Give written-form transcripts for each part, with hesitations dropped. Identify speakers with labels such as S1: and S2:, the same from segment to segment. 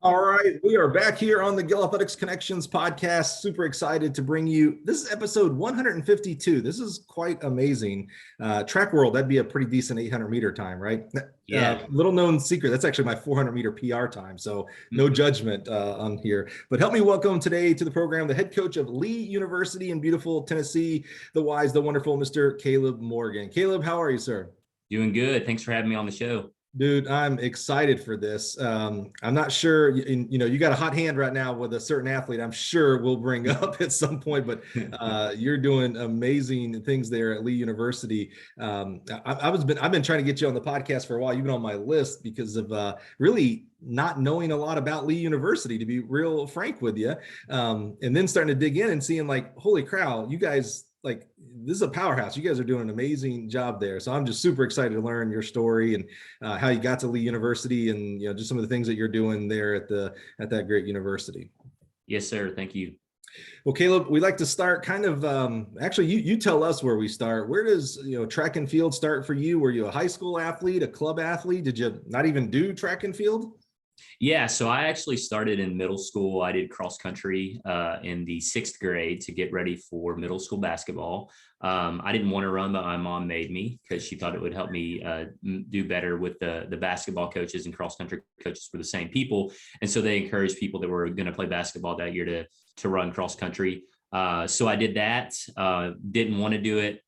S1: All right, we are back here on the Gill Athletics Connections podcast. Super excited to bring you. This is episode 152. This is quite amazing. Track world, that'd be a pretty decent 800 meter time, right?
S2: Yeah.
S1: Little known secret. That's actually my 400 meter PR time. So no judgment on here. But help me welcome today to the program the head coach of Lee University in beautiful Tennessee, the wise, the wonderful Mr. Caleb Morgan. Caleb, how are you, sir?
S2: Doing good. Thanks for having me on the show.
S1: Dude, I'm excited for this. I'm not sure, you got a hot hand right now with a certain athlete I'm sure we'll bring up at some point, but you're doing amazing things there at Lee University. I've been trying to get you on the podcast for a while. You've been on my list because of really not knowing a lot about Lee University, to be real frank with you. And then starting to dig in and seeing like, holy cow, you guys, like, this is a powerhouse. You guys are doing an amazing job there. So I'm just super excited to learn your story and how you got to Lee University and, just some of the things that you're doing there at that great university.
S2: Yes, sir. Thank you.
S1: Well, Caleb, we like to start kind of, actually, you tell us where we start. Where does, track and field start for you? Were you a high school athlete, a club athlete? Did you not even do track and field?
S2: Yeah, so I actually started in middle school. I did cross country in the 6th grade to get ready for middle school basketball. I didn't want to run, but my mom made me because she thought it would help me do better with the basketball coaches and cross country coaches were the same people. And so they encouraged people that were going to play basketball that year to run cross country. So I did that, didn't want to do it.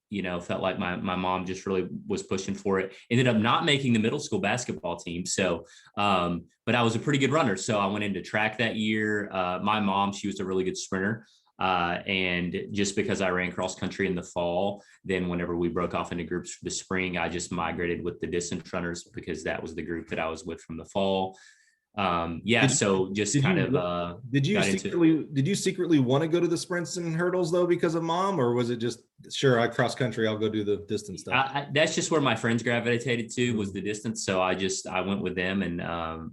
S2: Felt like my mom just really was pushing for it. Ended up not making the middle school basketball team. So, but I was a pretty good runner. So I went into track that year. My mom, she was a really good sprinter. And just because I ran cross country in the fall, then whenever we broke off into groups for the spring, I just migrated with the distance runners because that was the group that I was with from the fall. Did you secretly want to go to the sprints and hurdles though because of mom, or was it just sure I cross country, I'll go do the distance stuff? That's just where my friends gravitated to was the distance. So I went with them, and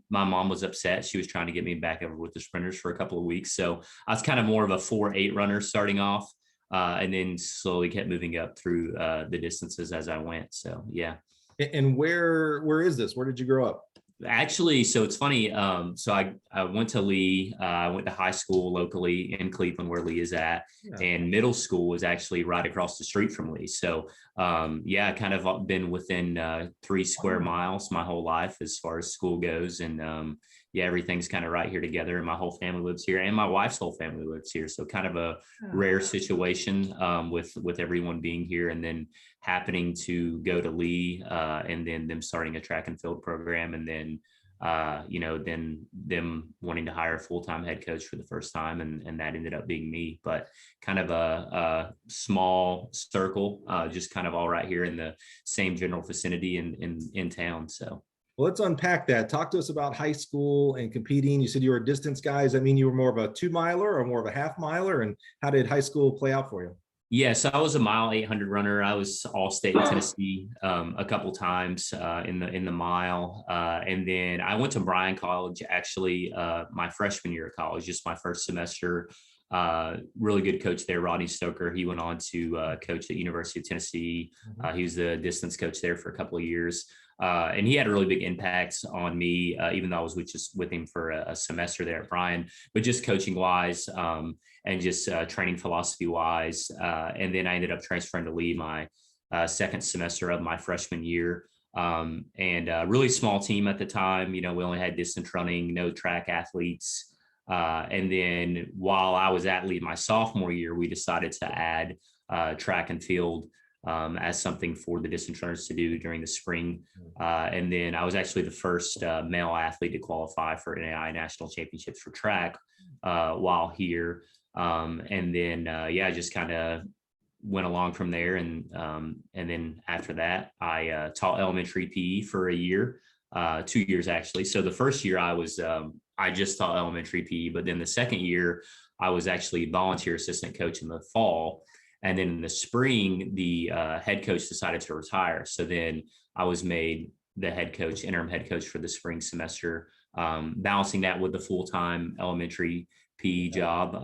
S2: my mom was upset. She was trying to get me back over with the sprinters for a couple of weeks. So I was kind of more of a 4.8 runner starting off, and then slowly kept moving up through the distances as I went. So yeah.
S1: And where is this? Where did you grow up?
S2: Actually, so it's funny. So I went to Lee. I went to high school locally in Cleveland, where Lee is at, and middle school was actually right across the street from Lee. So I kind of been within 3 square miles my whole life as far as school goes, and everything's kind of right here together. And my whole family lives here, and my wife's whole family lives here. So kind of a rare situation with everyone being here, and then happening to go to Lee, and then them starting a track and field program, and then then them wanting to hire a full-time head coach for the first time, and that ended up being me. But kind of a small circle, just kind of all right here in the same general vicinity in town. So.
S1: Well, let's unpack that. Talk to us about high school and competing. You said you were a distance guy. Does that mean you were more of a 2-miler or more of a half-miler? And how did high school play out for you?
S2: Yeah, so I was a mile 800 runner. I was all-state in Tennessee a couple times in the mile, and then I went to Bryan College actually my freshman year of college, just my first semester. Really good coach there, Rodney Stoker. He went on to coach at University of Tennessee. He was the distance coach there for a couple of years. And he had a really big impact on me, even though I was with him for a semester there at Bryan, but just coaching wise and just training philosophy wise. And then I ended up transferring to Lee my second semester of my freshman year. And a really small team at the time. We only had distance running, no track athletes. And then while I was at Lee my sophomore year, we decided to add track and field as something for the distance runners to do during the spring. And then I was actually the first male athlete to qualify for NAIA national championships for track while here. And then, I just kind of went along from there. And then after that, I taught elementary PE for a year, 2 years actually. So the first year I just taught elementary PE, but then the second year I was actually volunteer assistant coach in the fall. And then in the spring, the head coach decided to retire. So then I was made the interim head coach for the spring semester, balancing that with the full-time elementary PE job.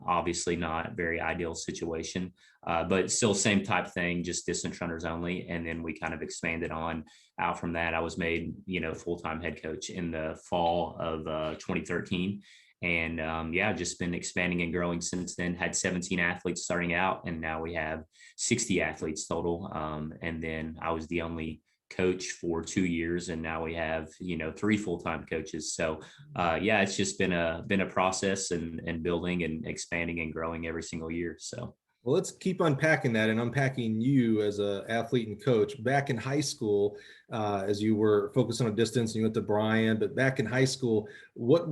S2: Obviously not very ideal situation, but still same type thing, just distance runners only. And then we kind of expanded on out from that. I was made, full-time head coach in the fall of 2013. And yeah, just been expanding and growing since then. Had 17 athletes starting out, and now we have 60 athletes total. And then I was the only coach for 2 years, and now we have 3 full-time coaches. So yeah, it's just been a process and building and expanding and growing every single year. So
S1: Well, let's keep unpacking that and unpacking you as an athlete and coach. Back in high school, as you were focusing on distance, and you went to Bryan, but back in high school, what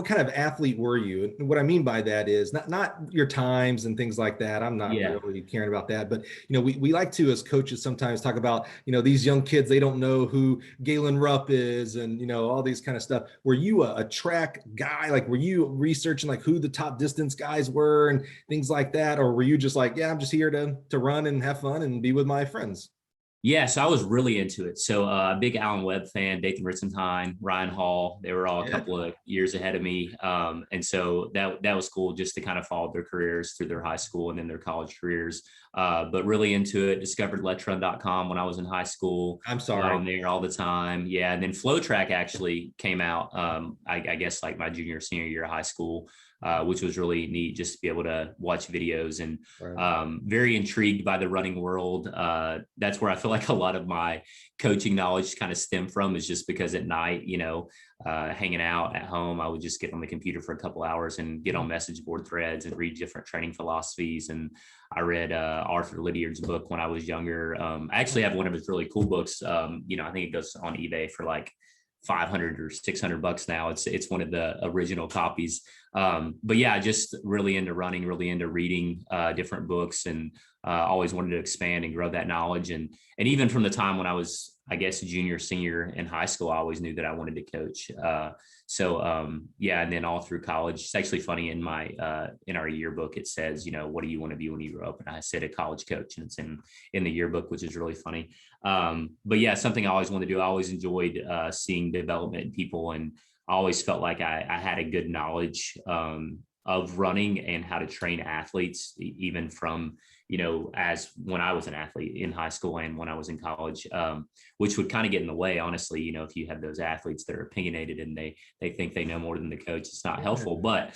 S1: kind of athlete were you? And what I mean by that is not your times and things like that. I'm not
S2: yeah.
S1: really caring about that, but we like to, as coaches, sometimes talk about these young kids, they don't know who Galen Rupp is, and all these kind of stuff. Were you a track guy? Like, were you researching like who the top distance guys were and things like that? Or were you just like, yeah, I'm just here to run and have fun and be with my friends?
S2: Yeah, so I was really into it. So big Alan Webb fan, Dathan Ritzenhein, Ryan Hall. They were all a couple of years ahead of me. And so that was cool just to kind of follow their careers through their high school and then their college careers. But really into it, discovered letrun.com when I was in high school.
S1: I'm sorry.
S2: On there all the time. Yeah. And then Flow Track actually came out, I guess like my junior, senior year of high school. Which was really neat just to be able to watch videos and very intrigued by the running world. That's where I feel like a lot of my coaching knowledge kind of stem from, is just because at night, hanging out at home, I would just get on the computer for a couple hours and get on message board threads and read different training philosophies. And I read Arthur Lydiard's book when I was younger. I actually have one of his really cool books. I think it goes on eBay for like $500 or $600 now. It's one of the original copies. But yeah, just really into running, really into reading different books, and always wanted to expand and grow that knowledge. And even from the time when I was, I guess, junior, senior in high school, I always knew that I wanted to coach. Yeah, and then all through college. It's actually funny, in our yearbook it says, what do you want to be when you grow up? And I said a college coach, and it's in the yearbook, which is really funny. But yeah, something I always wanted to do. I always enjoyed seeing development in people, and I always felt like I had a good knowledge of running and how to train athletes, even from as when I was an athlete in high school and when I was in college, which would kind of get in the way, honestly. If you have those athletes that are opinionated and they think they know more than the coach, it's not helpful. But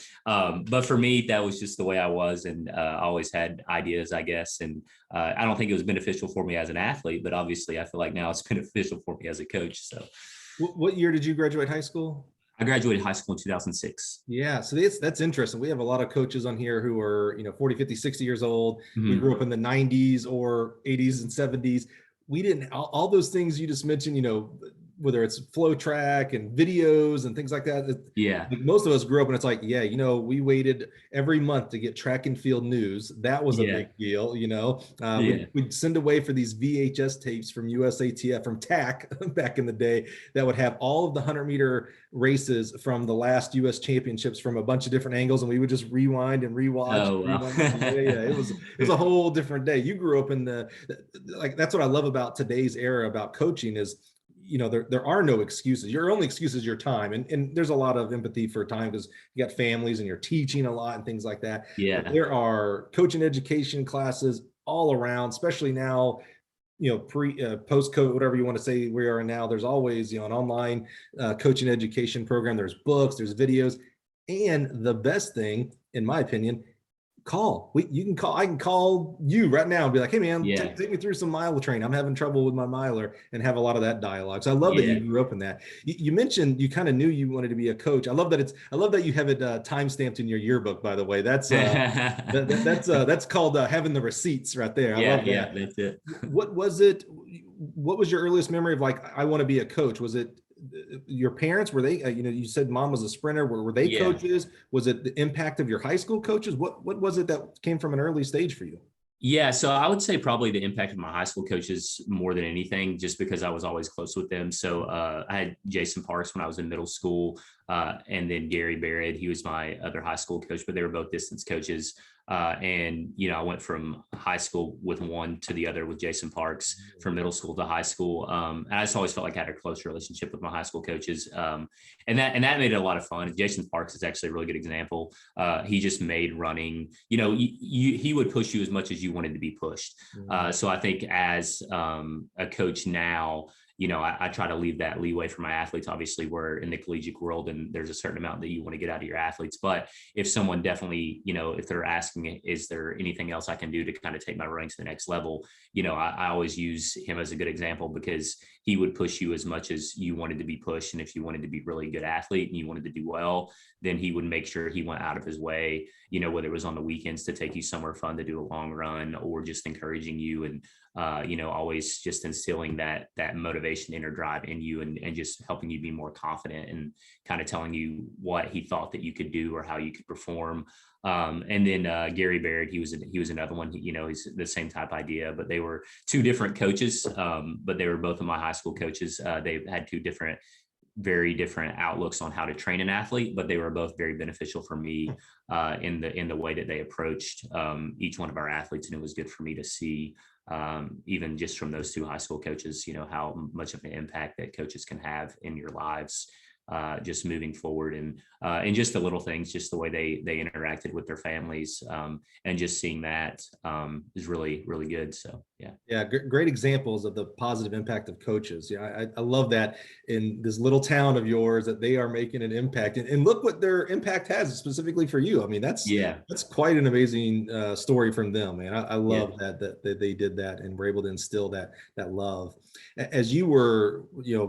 S2: for me, that was just the way I was, and I always had ideas, I guess. And I don't think it was beneficial for me as an athlete, but obviously I feel like now it's beneficial for me as a coach. So
S1: what year did you graduate high school?
S2: I graduated high school in 2006.
S1: Yeah, so that's interesting. We have a lot of coaches on here who are 40, 50, 60 years old.
S2: Mm-hmm.
S1: We grew up in the 90s or 80s and 70s. We didn't, all those things you just mentioned, whether it's flow track and videos and things like that.
S2: Yeah.
S1: Most of us grew up and it's like, yeah, we waited every month to get track and field news. That was a big deal, We'd send away for these VHS tapes from USATF, from TAC back in the day, that would have all of the 100-meter races from the last US championships from a bunch of different angles. And we would just rewind and rewatch.
S2: Oh, wow.
S1: It was a whole different day. You grew up in that's what I love about today's era about coaching is, there are no excuses. Your only excuse is your time. And there's a lot of empathy for time because you got families and you're teaching a lot and things like that.
S2: Yeah.
S1: But there are coaching education classes all around, especially now, post COVID, whatever you want to say we are now. There's always, an online coaching education program. There's books, there's videos. And the best thing, in my opinion, you can call. I can call you right now and be like, hey man, take me through some mile training. I'm having trouble with my miler, and have a lot of that dialogue. So I love that you grew up in that. You mentioned you kind of knew you wanted to be a coach. I love that you have it time stamped in your yearbook, by the way. That's that's called having the receipts right there. I love that.
S2: Yeah, that's it.
S1: What was your earliest memory of like, I want to be a coach? Was it your parents? Were they, you said mom was a sprinter. Were they coaches? Was it the impact of your high school coaches? What was it that came from an early stage for you?
S2: Yeah, so I would say probably the impact of my high school coaches more than anything, just because I was always close with them. So I had Jason Parks when I was in middle school, and then Gary Barrett, he was my other high school coach, but they were both distance coaches. And, I went from high school with one to the other with Jason Parks, from middle school to high school. And I just always felt like I had a close relationship with my high school coaches. And that made it a lot of fun. Jason Parks is actually a really good example. He just made running, he would push you as much as you wanted to be pushed. So I think as a coach now, I try to leave that leeway for my athletes. Obviously, we're in the collegiate world and there's a certain amount that you want to get out of your athletes. But if someone definitely, if they're asking, is there anything else I can do to kind of take my running to the next level? I always use him as a good example, because he would push you as much as you wanted to be pushed. And if you wanted to be a really good athlete and you wanted to do well, then he would make sure he went out of his way, whether it was on the weekends to take you somewhere fun to do a long run, or just encouraging you and, always just instilling that motivation, inner drive in you, and just helping you be more confident, and kind of telling you what he thought that you could do or how you could perform. And then Gary Barrett, he was another one. He's the same type idea, but they were two different coaches. But they were both of my high school coaches. They had very different outlooks on how to train an athlete, but they were both very beneficial for me in the way that they approached each one of our athletes. And it was good for me to see, even just from those two high school coaches, how much of an impact that coaches can have in your lives, just moving forward, and just the little things, just the way they interacted with their families, and just seeing that is really, really good. So yeah,
S1: great examples of the positive impact of coaches. I love that in this little town of yours, that they are making an impact, and look what their impact has specifically for you. I mean, that's quite an amazing story from them, man. I love that they did that and were able to instill that love. As you were,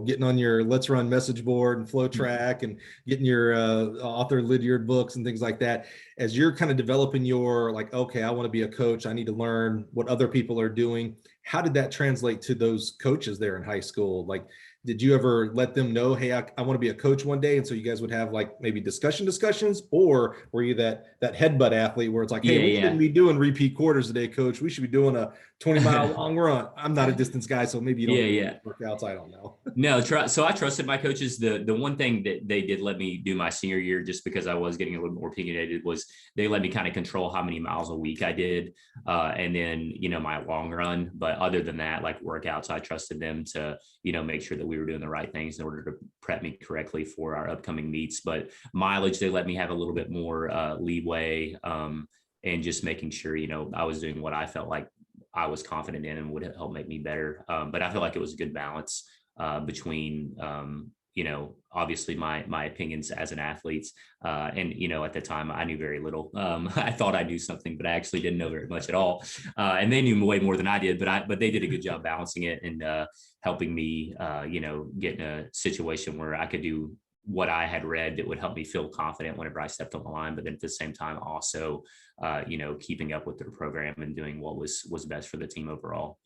S1: getting on your Let's Run message board and flow track, and getting your author Lydiard books and things like that, as you're kind of developing your, like, okay, I want to be a coach, I need to learn what other people are doing. How did that translate to those coaches there in high school? Like, did you ever let them know, hey, I want to be a coach one day? And so you guys would have like maybe discussions, or were you that headbutt athlete where it's like, hey, we shouldn't be doing repeat quarters a day, coach. We should be doing a 20-mile long run. I'm not a distance guy, so maybe you don't do workouts. I don't know.
S2: No, so I trusted my coaches. The one thing that they did let me do my senior year, just because I was getting a little more opinionated, was they let me kind of control how many miles a week I did, and then my long run. But other than that, like workouts, I trusted them to make sure that we were doing the right things in order to prep me correctly for our upcoming meets. But mileage, they let me have a little bit more leeway, and just making sure I was doing what I felt like I was confident in and would help make me better. But I feel like it was a good balance between obviously my opinions as an athlete, and at the time I knew very little. I thought I knew something, but I actually didn't know very much at all, and they knew way more than I did, but they did a good job balancing it, and helping me get in a situation where I could do what I had read that would help me feel confident whenever I stepped on the line, but then at the same time also keeping up with their program and doing what was best for the team overall.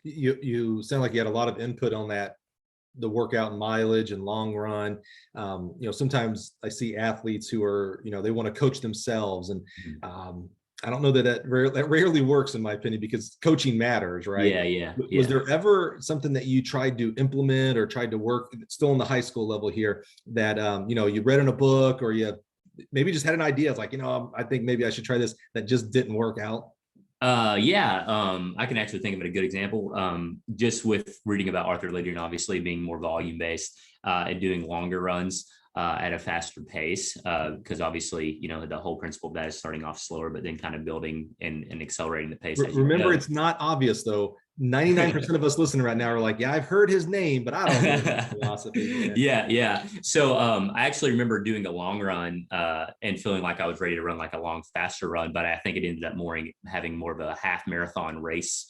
S1: You sound like you had a lot of input on that, the workout and mileage and long run. Sometimes I see athletes who are, they want to coach themselves, and I don't know that rarely works, in my opinion, because coaching matters, right?
S2: Yeah.
S1: Was there ever something that you tried to implement or tried to work, still in the high school level here, that you read in a book, or you maybe just had an idea, it's like, I think maybe I should try this, that just didn't work out?
S2: I can actually think of a good example. Just with reading about Arthur Lydiard, obviously being more volume based, and doing longer runs at a faster pace, because obviously the whole principle of that is starting off slower, but then kind of building and accelerating the pace.
S1: Remember, it's not obvious though. 99% of us listening right now are like, yeah, I've heard his name, but I don't know his philosophy.
S2: Yeah. So I actually remember doing a long run and feeling like I was ready to run like a long, faster run, but I think it ended up having more of a half marathon race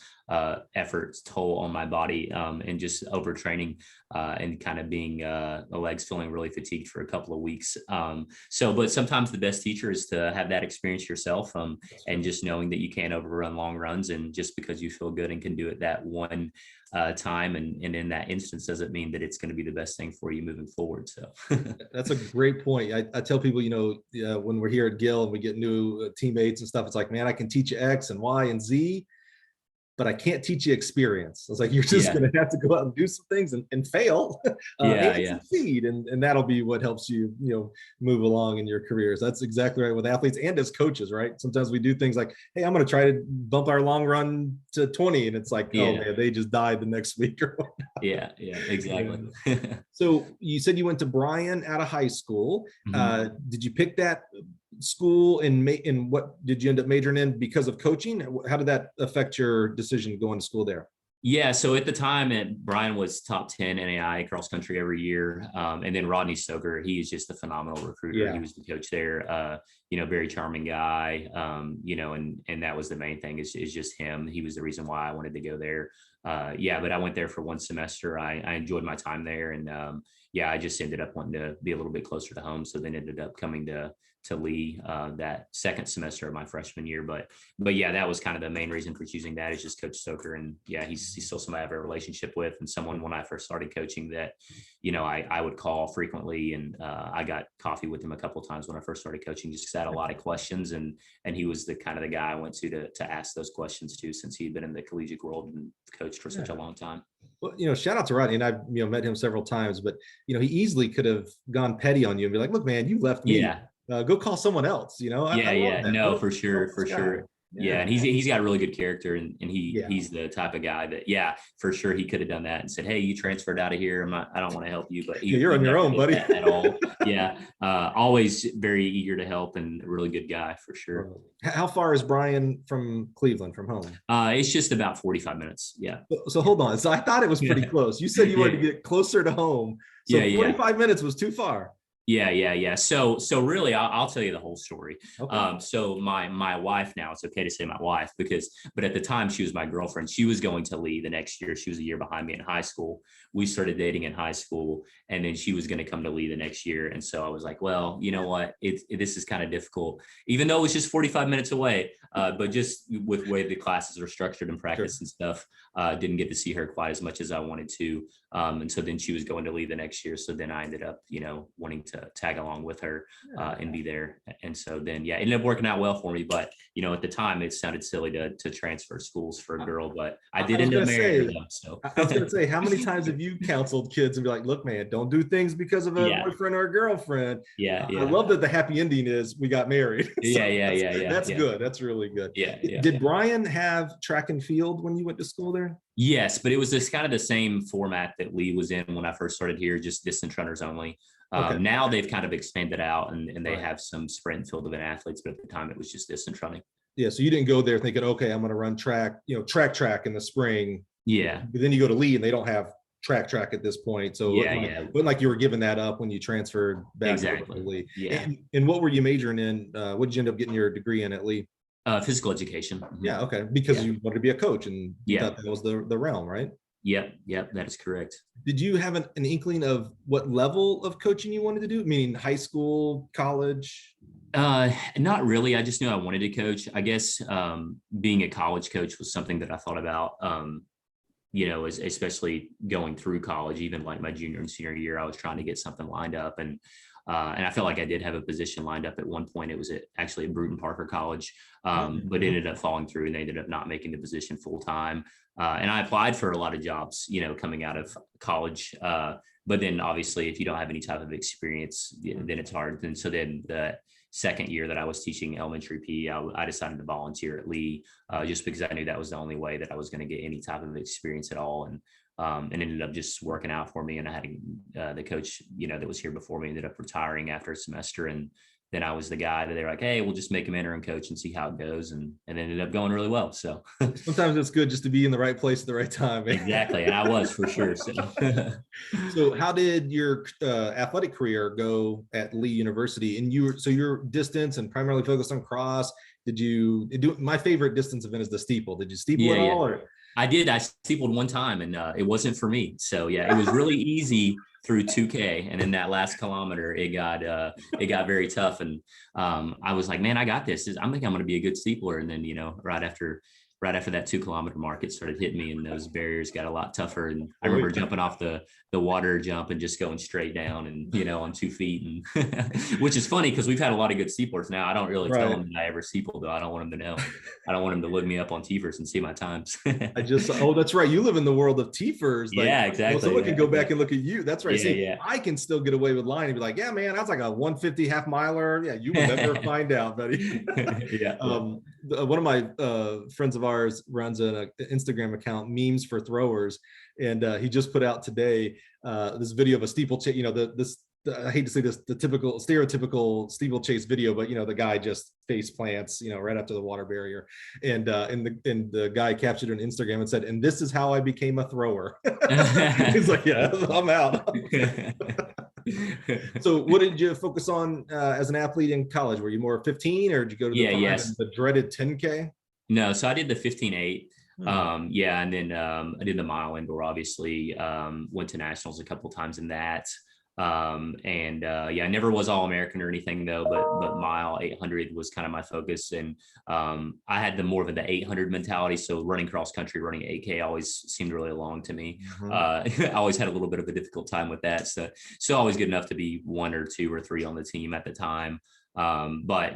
S2: efforts toll on my body, and just overtraining, and kind of being the legs feeling really fatigued for a couple of weeks. But sometimes the best teacher is to have that experience yourself, and just knowing that you can't overrun long runs, and just because you feel good and can do it that one time and in that instance doesn't mean that it's going to be the best thing for you moving forward. So
S1: that's a great point. I tell people, when we're here at Gill and we get new teammates and stuff, it's like, man, I can teach you X and Y and Z, but I can't teach you experience. I was like, you're just
S2: Yeah.
S1: going to have to go out and do some things and fail
S2: Yeah.
S1: and
S2: Yeah.
S1: succeed. And that'll be what helps you, move along in your careers. That's exactly right with athletes and as coaches, right? Sometimes we do things like, hey, I'm going to try to bump our long run to 20. And it's like, oh
S2: Yeah.
S1: man, they just died the next week or whatnot.
S2: Yeah. Yeah. Exactly.
S1: So you said you went to Bryan out of high school.
S2: Mhm.
S1: Did you pick that school and what did you end up majoring in because of coaching? How did that affect your decision going to school there?
S2: Yeah, so at the time, Brian was top 10 NAIA cross country every year, and then Rodney Stoker, he is just a phenomenal recruiter. He
S1: Yeah.
S2: was the coach there, very charming guy, and that was the main thing is just him. He was the reason why I wanted to go there. But I went there for one semester. I enjoyed my time there, and I just ended up wanting to be a little bit closer to home. So then ended up coming to Lee that second semester of my freshman year. But yeah, that was kind of the main reason for choosing that is just Coach Stoker. And yeah, he's still somebody I have a relationship with, and someone when I first started coaching that, I would call frequently, and I got coffee with him a couple of times when I first started coaching, just because I had a lot of questions, and he was the kind of the guy I went to ask those questions to, since he'd been in the collegiate world and coached for such a long time.
S1: Well, shout out to Rodney, and I've met him several times, but he easily could have gone petty on you and be like, "Look, man, you left me.
S2: Yeah.
S1: Go call someone else." I love that.
S2: No, for sure, for
S1: Guy.
S2: sure. Yeah, and he's got a really good character, and
S1: Yeah.
S2: he's the type of guy that, for sure, he could have done that and said, "Hey, you transferred out of here. I don't want to help you," but
S1: You're on your own, buddy.
S2: At all. Yeah, always very eager to help, and a really good guy for sure.
S1: How far is Bryan from Cleveland, from home?
S2: It's just about 45 minutes. Yeah.
S1: So hold on. So I thought it was pretty close. You said you wanted to get closer to home. So 45 minutes was too far.
S2: Yeah. So really, I'll tell you the whole story.
S1: Okay.
S2: So my wife now, it's okay to say my wife but at the time she was my girlfriend. She was going to Lee the next year. She was a year behind me in high school. We started dating in high school, and then she was going to come to Lee the next year. And so I was like, well, you know what? This is kind of difficult, even though it was just 45 minutes away. But just with the way the classes are structured and practice and stuff, didn't get to see her quite as much as I wanted to. And so then she was going to Lee the next year. So then I ended up, wanting to tag along with her and be there. And so then, it ended up working out well for me. But, at the time it sounded silly to transfer schools for a girl, but I did end up marrying her. So
S1: I was going to say, how many times have you counseled kids and be like, look, man, don't do things because of a boyfriend or a girlfriend?
S2: Yeah.
S1: I love that the happy ending is we got married. So That's
S2: yeah.
S1: good. That's really good.
S2: Yeah.
S1: Did Bryan have track and field when you went to school there?
S2: Yes, but it was this kind of the same format that Lee was in when I first started here, just distance runners only. Now they've kind of expanded out, and they have some sprint field event athletes, but at the time it was just distance running.
S1: Yeah, so you didn't go there thinking, okay, I'm going to run track in the spring.
S2: Yeah.
S1: But then you go to Lee and they don't have track at this point. So it wasn't like you were giving that up when you transferred back to Lee.
S2: Yeah.
S1: And what were you majoring in? What did you end up getting your degree in at Lee?
S2: Physical education.
S1: Yeah, okay. Because you wanted to be a coach, and you thought that was the realm, right?
S2: Yep, that is correct.
S1: Did you have an inkling of what level of coaching you wanted to do? Meaning high school, college?
S2: Not really. I just knew I wanted to coach. I guess being a college coach was something that I thought about, especially going through college, even like my junior and senior year, I was trying to get something lined up. And I felt like I did have a position lined up at one point. It was actually at Bruton Parker College, but it ended up falling through, and they ended up not making the position full time. And I applied for a lot of jobs, coming out of college. But then obviously if you don't have any type of experience, then it's hard. And so then the second year that I was teaching elementary PE, I decided to volunteer at Lee, just because I knew that was the only way that I was going to get any type of experience at all. And ended up just working out for me. And I had the coach, that was here before me ended up retiring after a semester. And then I was the guy that they're like, hey, we'll just make him interim coach and see how it goes. And ended up going really well. So
S1: sometimes it's good just to be in the right place at the right time.
S2: Exactly. And I was for sure. So,
S1: so how did your athletic career go at Lee University? And your distance and primarily focused on cross. Did you do, my favorite distance event is the steeple. Did you steeple at all? Or?
S2: I did. I steepled one time, and it wasn't for me. So it was really easy through 2K, and in that last kilometer, it got very tough. And I was like, man, I got this. I think I'm going to be a good steepler. And then right right after that 2 kilometer mark, it started hitting me, and those barriers got a lot tougher. And I
S1: Oh,
S2: remember
S1: yeah.
S2: jumping off the water jump and just going straight down, and on 2 feet, and which is funny because we've had a lot of good steeplers now. I don't really tell
S1: Right.
S2: them that I ever steeple, though. I don't want them to know. I don't want them to look me up on Tifers and see my times.
S1: Oh, that's right. You live in the world of Tifers. Like,
S2: Yeah,
S1: well,
S2: exactly.
S1: someone can go
S2: Yeah.
S1: back and look at you. That's right.
S2: Yeah,
S1: See,
S2: yeah.
S1: I can still get away with lying and be like, yeah, man, that's like a 150 half miler. Yeah, you will never find out, buddy.
S2: Yeah.
S1: One of my friends of ours runs an Instagram account, Memes for Throwers, and he just put out today this video of a steeplechase. I hate to say this, the typical stereotypical steeplechase video, but the guy just face plants, right up to the water barrier, and the guy captured it on Instagram and said, "And this is how I became a thrower." He's like, "Yeah, I'm out." So, what did you focus on as an athlete in college? Were you more 15, or did you go to the 5 and the dreaded 10K?
S2: No, so I did the 15.8.
S1: Hmm.
S2: Yeah, and then I did the mile indoor, obviously. Went to nationals a couple times in that. And yeah, I never was All-American or anything, though, but mile 800 was kind of my focus. And I had the more of the 800 mentality. So running cross country, running 8K always seemed really long to me. I always had a little bit of a difficult time with that. So always good enough to be 1 or 2 or 3 on the team at the time. But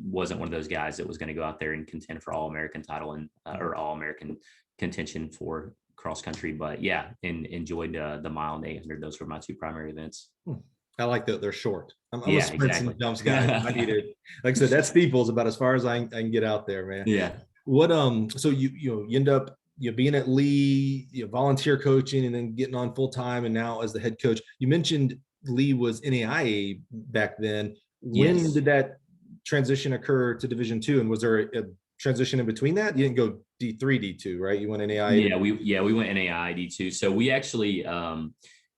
S2: wasn't one of those guys that was going to go out there and contend for All-American title and or All-American contention for cross country. But yeah, and enjoyed the mile and 800. Those were my 2 primary events.
S1: I like that they're short. I'm
S2: Yeah,
S1: a sprints
S2: exactly.
S1: and jumps guy. I need it. Like I said, that steeple's about as far as I can get out there, man.
S2: Yeah.
S1: What so you end up being at Lee, volunteer coaching, and then getting on full time, and now as the head coach. You mentioned Lee was NAIA back then. When
S2: Yes.
S1: did that transition occur to Division II, and was there a transition in between that? You didn't go D3, D2, right? You went NAIA.
S2: Yeah, we went NAIA D2. So we actually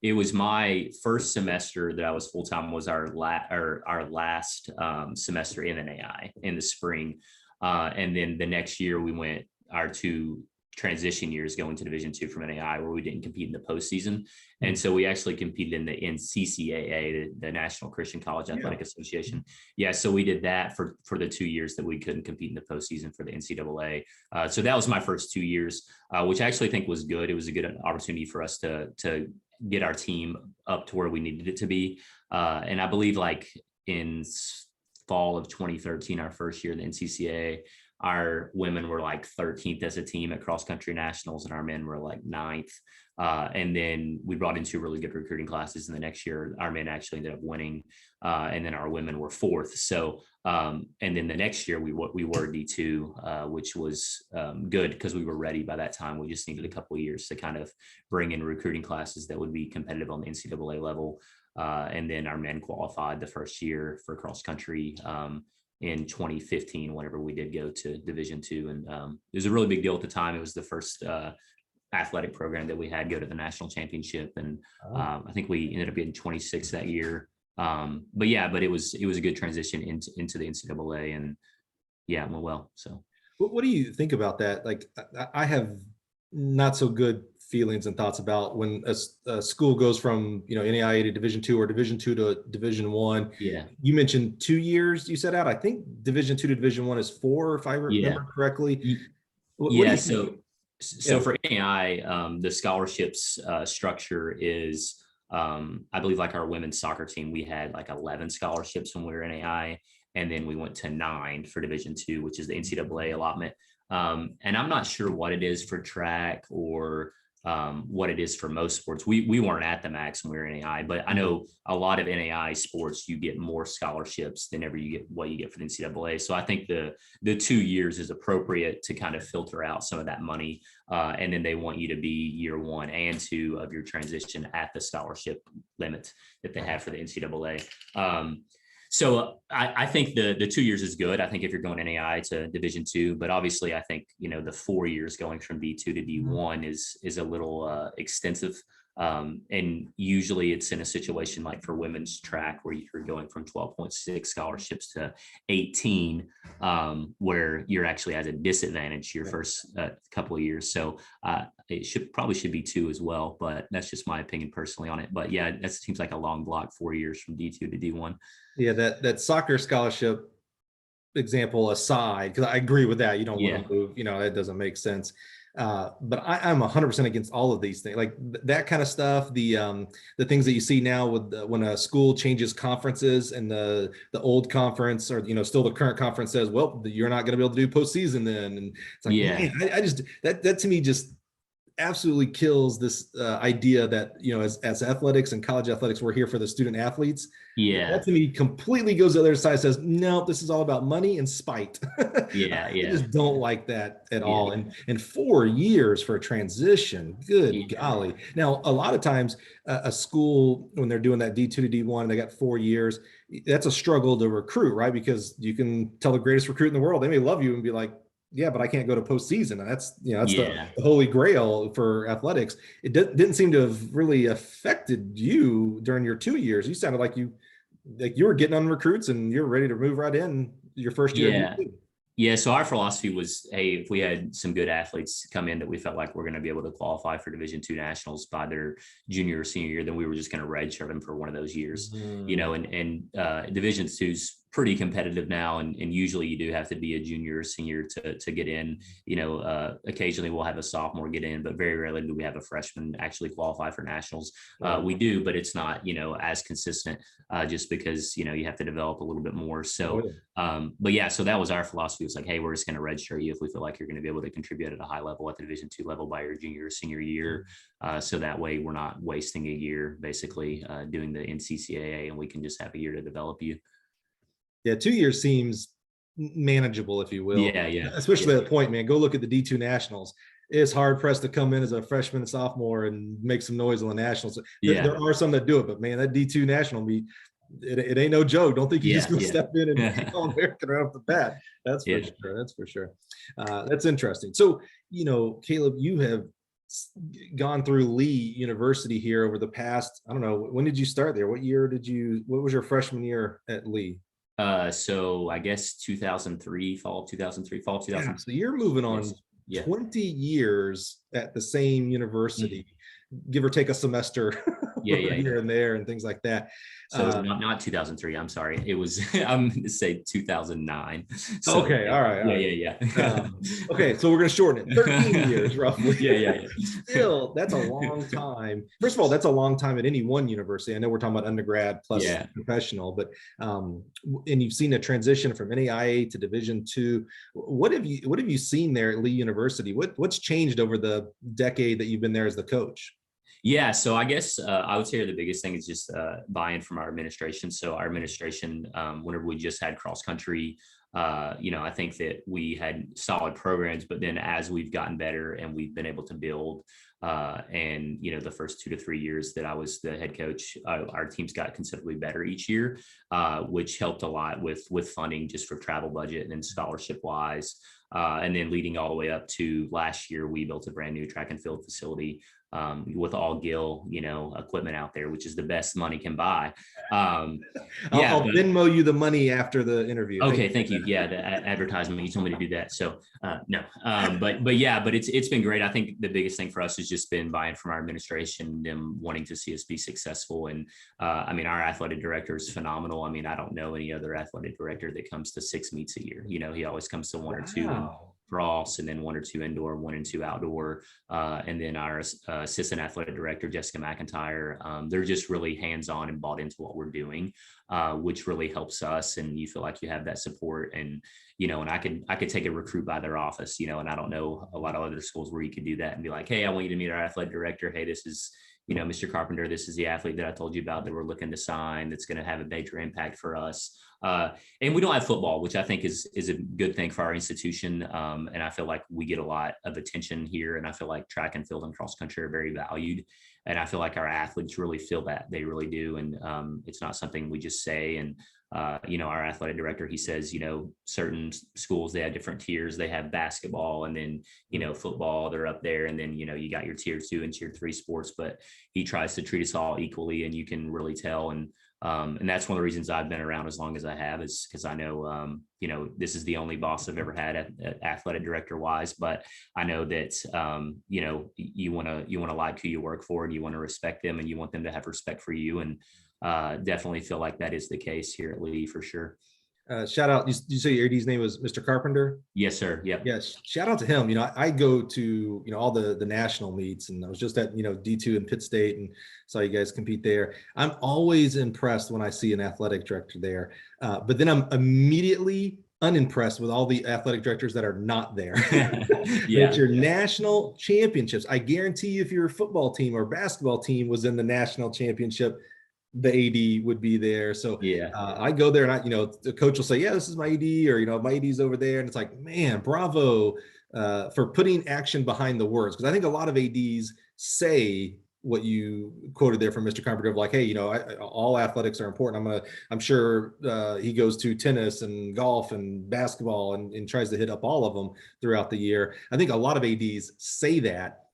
S2: it was my first semester that I was full time, was our last semester in NAIA in the spring, and then the next year we went our 2 transition years going to Division II from NAIA, where we didn't compete in the postseason. And so we actually competed in the NCCAA, the National Christian College Athletic Association. Yeah, so we did that for the 2 years that we couldn't compete in the postseason for the NCAA. So that was my first 2 years, which I actually think was good. It was a good opportunity for us to get our team up to where we needed it to be. And I believe like in fall of 2013, our first year in the NCCAA, our women were like 13th as a team at cross country nationals, and our men were like 9th. And then we brought in 2 really good recruiting classes. And the next year, our men actually ended up winning. And then our women were 4th. So, and then the next year we were D2, which was good because we were ready by that time. We just needed a couple of years to kind of bring in recruiting classes that would be competitive on the NCAA level. And then our men qualified the first year for cross country in 2015, whenever we did go to Division II. And it was a really big deal at the time. It was the first athletic program that we had go to the national championship. And I think we ended up getting 26 that year. But it was a good transition into the NCAA, and yeah, it went well. So
S1: what do you think about that? Like, I have not so good feelings and thoughts about when a school goes from NAIA to Division II, or Division II to Division I.
S2: Yeah.
S1: You mentioned 2 years you set out. I think Division II to Division I is 4, if I remember correctly.
S2: Yeah. So for NAIA, the scholarships structure is, I believe, like our women's soccer team, we had like 11 scholarships when we were in NAIA, and then we went to 9 for Division II, which is the NCAA allotment. And I'm not sure what it is for track or what it is for most sports. We weren't at the max when we were in NAIA, but I know a lot of NAIA sports, you get more scholarships than ever you get for the NCAA. So I think the 2 years is appropriate to kind of filter out some of that money. And then they want you to be year 1 and 2 of your transition at the scholarship limit that they have for the NCAA. So I think the 2 years is good. I think if you're going NAIA to Division II, but obviously I think, the 4 years going from D2 to D1 is a little extensive. And usually it's in a situation like for women's track where you're going from 12.6 scholarships to 18, where you're actually at a disadvantage your first couple of years. So it probably should be 2 as well, but that's just my opinion personally on it. But yeah, that seems like a long block, 4 years from D2 to D1.
S1: Yeah, that soccer scholarship example aside, because I agree with that. You don't
S2: Yeah.
S1: want to move, that doesn't make sense. But I'm 100% against all of these things, like that kind of stuff. The things that you see now with when a school changes conferences and the old conference or still the current conference says, well, you're not going to be able to do postseason then, and it's like,
S2: Yeah.
S1: man, I just that to me just absolutely kills this idea that as athletics and college athletics, we're here for the student athletes.
S2: Yeah.
S1: That to me completely goes to the other side, says no, this is all about money and spite.
S2: Yeah.
S1: I
S2: Yeah.
S1: just don't like that at
S2: Yeah.
S1: all. And 4 years for a transition, good
S2: Yeah.
S1: golly. Now a lot of times a school, when they're doing that D2 to D1, they got 4 years, that's a struggle to recruit, right? Because you can tell the greatest recruit in the world, they may love you and be like, yeah, but I can't go to postseason. And that's
S2: Yeah.
S1: the holy grail for athletics. It didn't seem to have really affected you during your 2 years. You sounded like you were getting on recruits and you're ready to move right in your first year.
S2: Yeah. Yeah. So our philosophy was, hey, if we had some good athletes come in that we felt like we're going to be able to qualify for Division II nationals by their junior or senior year, then we were just going to redshirt them for one of those years. And Division II's pretty competitive now, and usually you do have to be a junior or senior to get in. Occasionally we'll have a sophomore get in, but very rarely do we have a freshman actually qualify for nationals. We do, but it's not as consistent, just because you have to develop a little bit more. So but yeah, so that was our philosophy. It was like, hey, we're just going to redshirt you if we feel like you're going to be able to contribute at a high level at the Division II level by your junior or senior year. So that way we're not wasting a year basically doing the NCCAA, and we can just have a year to develop you.
S1: Yeah, 2 years seems manageable, if you will.
S2: Yeah, yeah.
S1: Especially at that point, man. Go look at the D2 nationals. It's hard pressed to come in as a freshman and sophomore and make some noise on the nationals. There are some that do it, but man, that D2 national meet, it ain't no joke. Don't think you just go step in and be all American right off the bat. That's for sure. That's for sure. That's interesting. So, Caleb, you have gone through Lee University here over the past, I don't know, when did you start there? What was your freshman year at Lee?
S2: So I guess 2003, fall of 2003.
S1: Yeah, so you're moving on 20 years at the same university, give or take a semester here and there and things like that.
S2: So not 2003. I'm sorry. It was, I'm going to say 2009. So,
S1: okay. All right.
S2: Yeah.
S1: Okay. So we're going to shorten it. 13 years roughly.
S2: Yeah.
S1: Still, that's a long time. First of all, that's a long time at any one university. I know we're talking about undergrad plus professional, but and you've seen a transition from NAIA to Division II. What have you seen there at Lee University? What's changed over the decade that you've been there as the coach?
S2: Yeah, so I guess I would say the biggest thing is just buy-in from our administration. So our administration, whenever we just had cross country, I think that we had solid programs, but then as we've gotten better and we've been able to build, and the first 2 to 3 years that I was the head coach, our teams got considerably better each year, which helped a lot with funding just for travel budget and then scholarship wise. And then leading all the way up to last year, we built a brand new track and field facility with all gill, equipment out there, which is the best money can buy.
S1: I'll Venmo you the money after the interview.
S2: Okay, thank you. Yeah, the advertisement, you told me to do that. So no, but it's been great. I think the biggest thing for us has just been buy-in from our administration, them wanting to see us be successful. And our athletic director is phenomenal. I don't know any other athletic director that comes to 6 meets a year. He always comes to 1 or 2 and cross, and then 1 or 2 indoor, 1 and 2 outdoor. And then our assistant athletic director, Jessica McIntyre, they're just really hands-on and bought into what we're doing, which really helps us. And you feel like you have that support. And, and I could take a recruit by their office, and I don't know a lot of other schools where you could do that and be like, hey, I want you to meet our athletic director. Hey, this is, Mr. Carpenter, this is the athlete that I told you about that we're looking to sign that's going to have a major impact for us. And we don't have football, which I think is a good thing for our institution. And I feel like we get a lot of attention here. And I feel like track and field and cross country are very valued. And I feel like our athletes really feel that. They really do. And it's not something we just say. And our athletic director, he says, certain schools, they have different tiers. They have basketball and then, football, they're up there. And then, you got your tier 2 and tier 3 sports, but he tries to treat us all equally, and you can really tell. And that's one of the reasons I've been around as long as I have, is because I know, this is the only boss I've ever had at athletic director wise, but I know that, you want to like who you work for, and you want to respect them, and you want them to have respect for you. And definitely feel like that is the case here at Lee for sure.
S1: Shout out. You say your AD's name was Mr. Carpenter?
S2: Yes, sir. Yep.
S1: Yes. Shout out to him. I go to, all the national meets, and I was just at, D2 in Pitt State and saw you guys compete there. I'm always impressed when I see an athletic director there. But then I'm immediately unimpressed with all the athletic directors that are not there.
S2: Yeah.
S1: It's your national championships. I guarantee you, if your football team or basketball team was in the national championship, the AD would be there. So
S2: Yeah.
S1: I go there, and the coach will say, yeah, this is my AD, or, my AD's over there. And it's like, man, bravo for putting action behind the words. Because I think a lot of ADs say what you quoted there from Mr. Carpenter of like, hey, all athletics are important. I'm sure he goes to tennis and golf and basketball and tries to hit up all of them throughout the year. I think a lot of ADs say that,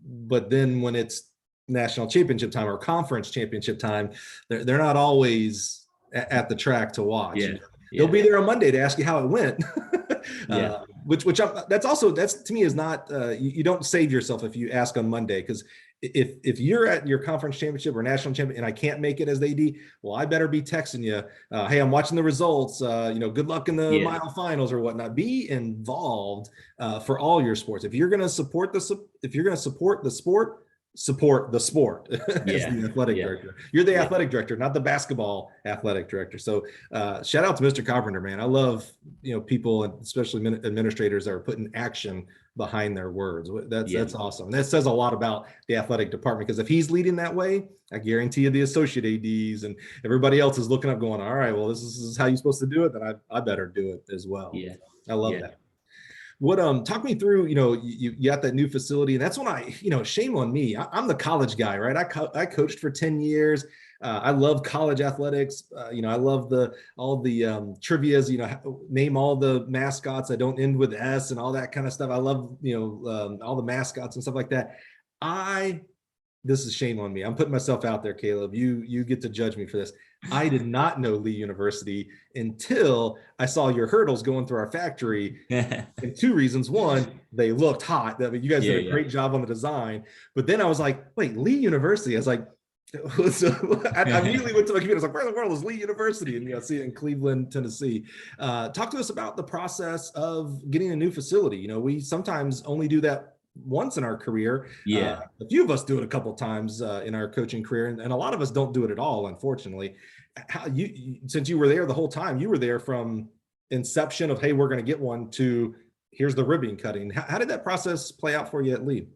S1: but then when it's national championship time or conference championship time, they're not always at the track to watch.
S2: Yeah.
S1: They'll be there on Monday to ask you how it went.
S2: Yeah.
S1: That's to me is not, you don't save yourself if you ask on Monday, because if you're at your conference championship or national champion and I can't make it as the AD, well, I better be texting you, hey, I'm watching the results, good luck in the mile finals or whatnot. Be involved for all your sports. If you're going to support the sport, support the sport as the athletic director. You're the athletic director, not the basketball athletic director. So shout out to Mr. Carpenter, man. I love, people, and especially administrators that are putting action behind their words. That's awesome. And that says a lot about the athletic department, because if he's leading that way, I guarantee you the associate ADs and everybody else is looking up going, all right, well, this is how you're supposed to do it. Then I better do it as well.
S2: Yeah.
S1: I love that. What talk me through, you got that new facility, and that's when shame on me. I'm the college guy, right? I coached for 10 years. I love college athletics. I love all the trivias, name all the mascots that don't end with S and all that kind of stuff. I love, all the mascots and stuff like that. This is shame on me. I'm putting myself out there, Caleb. You get to judge me for this. I did not know Lee University until I saw your hurdles going through our factory. And two reasons. One, they looked hot. I mean, you guys did a great job on the design. But then I was like, wait, Lee University? I was like, I immediately went to my computer. I was like, where in the world is Lee University? And see it in Cleveland, Tennessee. Talk to us about the process of getting a new facility. We sometimes only do that once in our career. A few of us do it a couple of times in our coaching career, and a lot of us don't do it at all, unfortunately. How since you were there the whole time, you were there from inception of, hey, we're going to get one, to here's the ribbon cutting. How did that process play out for you at Lee?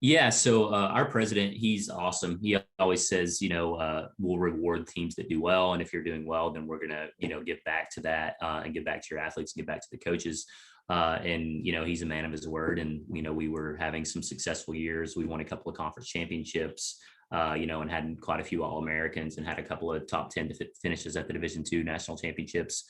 S2: Yeah. So our president, he's awesome. He always says, we'll reward teams that do well. And if you're doing well, then we're going to, give back to that and give back to your athletes and give back to the coaches. And he's a man of his word. And, we were having some successful years. We won a couple of conference championships, and had quite a few All-Americans and had a couple of top 10 finishes at the Division II national championships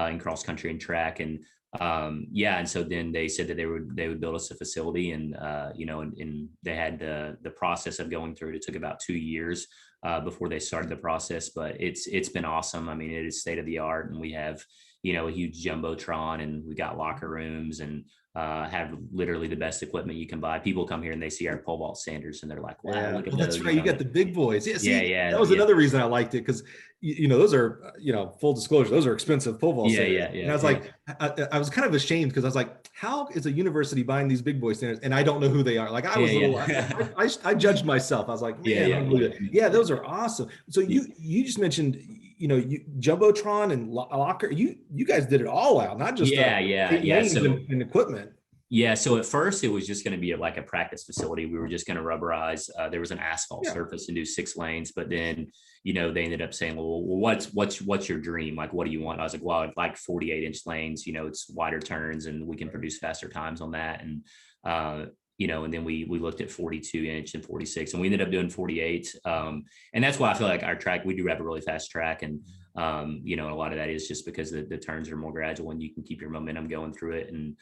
S2: in cross country and track. And and so then they said that they would build us a facility, and and they had the process of going through it. It took about 2 years before they started the process, but it's been awesome. I mean, it is state of the art, and we have a huge jumbotron, and we got locker rooms, and have literally the best equipment you can buy. People come here and they see our pole vault standards, and they're like, wow, look at those.
S1: That's right. You got the big boys.
S2: That
S1: was another reason I liked it, because those are, full disclosure, those are expensive pole vault standards. And I was like, I was kind of ashamed, because I was like, how is a university buying these big boy standards and I don't know who they are? Like I was I judged myself. I was like, man, those are awesome. So you just mentioned, jumbotron and locker. You guys did it all out, not just and equipment.
S2: Yeah. So at first it was just going to be like a practice facility. We were just going to rubberize. There was an asphalt surface and do 6 lanes, but then, they ended up saying, well, what's your dream? Like, what do you want? I was like, well, I'd like 48-inch lanes, it's wider turns and we can produce faster times on that. And, and then we looked at 42-inch and 46, and we ended up doing 48. And that's why I feel like our track, we do have a really fast track. And, a lot of that is just because the turns are more gradual and you can keep your momentum going through it. And,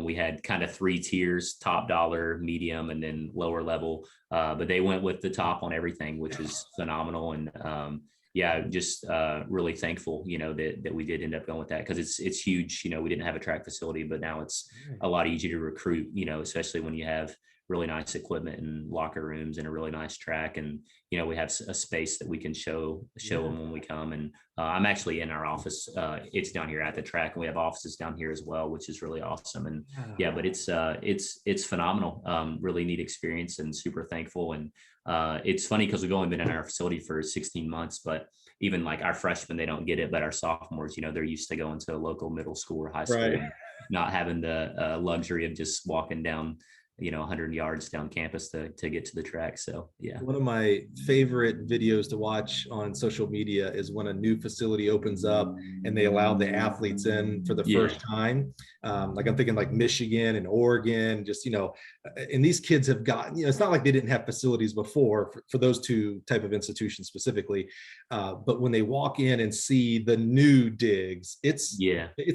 S2: we had kind of 3 tiers: top dollar, medium, and then lower level. But they went with the top on everything, which is phenomenal. And, just really thankful, that we did end up going with that, because it's huge. We didn't have a track facility, but now it's a lot easier to recruit, especially when you have really nice equipment and locker rooms and a really nice track. And, we have a space that we can show them when we come. And I'm actually in our office. It's down here at the track, and we have offices down here as well, which is really awesome. And but it's phenomenal. Really neat experience and super thankful. And it's funny because we've only been in our facility for 16 months, but even like our freshmen, they don't get it, but our sophomores, they're used to going to a local middle school or high school,
S1: Right.
S2: and not having the luxury of just walking down 100 yards down campus to get to the track. So yeah.
S1: One of my favorite videos to watch on social media is when a new facility opens up and they allow the athletes in for the first time. Like I'm thinking like Michigan and Oregon, just, and these kids have gotten, it's not like they didn't have facilities before for those two type of institutions specifically. But when they walk in and see the new digs, it's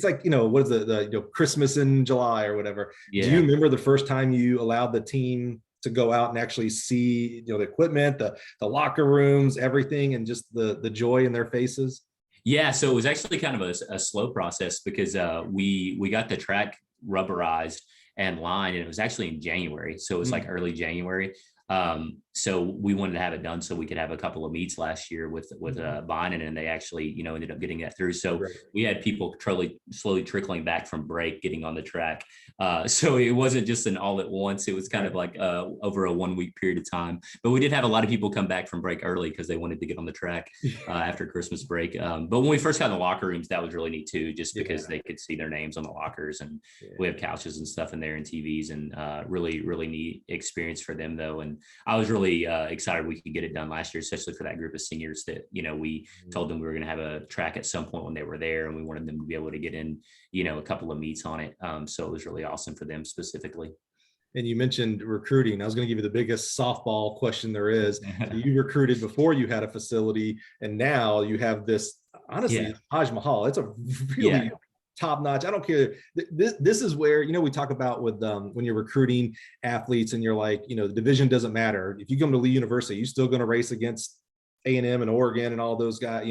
S1: like, what is the Christmas in July or whatever. Do you remember the first time you allowed the team to go out and actually see, the equipment, the locker rooms, everything, and just the joy in their faces?
S2: Yeah, so it was actually kind of a slow process because we got the track rubberized and lined, and it was actually in January. So it was like early January. So we wanted to have it done so we could have a couple of meets last year with Bynum, and they actually, ended up getting that through. So we had people slowly trickling back from break, getting on the track. So it wasn't just an all at once. It was kind of like over a 1 week period of time. But we did have a lot of people come back from break early because they wanted to get on the track after Christmas break. But when we first got in the locker rooms, that was really neat too, just because they could see their names on the lockers, and we have couches and stuff in there and TVs, and really, really neat experience for them though. And I was really excited we could get it done last year, especially for that group of seniors that, we told them we were going to have a track at some point when they were there, and we wanted them to be able to get in, a couple of meets on it. So it was really awesome for them specifically.
S1: And you mentioned recruiting. I was going to give you the biggest softball question there is. So you recruited before you had a facility, and now you have this, honestly, Taj Mahal. It's a really top notch. I don't care. This is where, we talk about with when you're recruiting athletes and you're like, the division doesn't matter. If you come to Lee University, you're still going to race against A&M and Oregon and all those guys.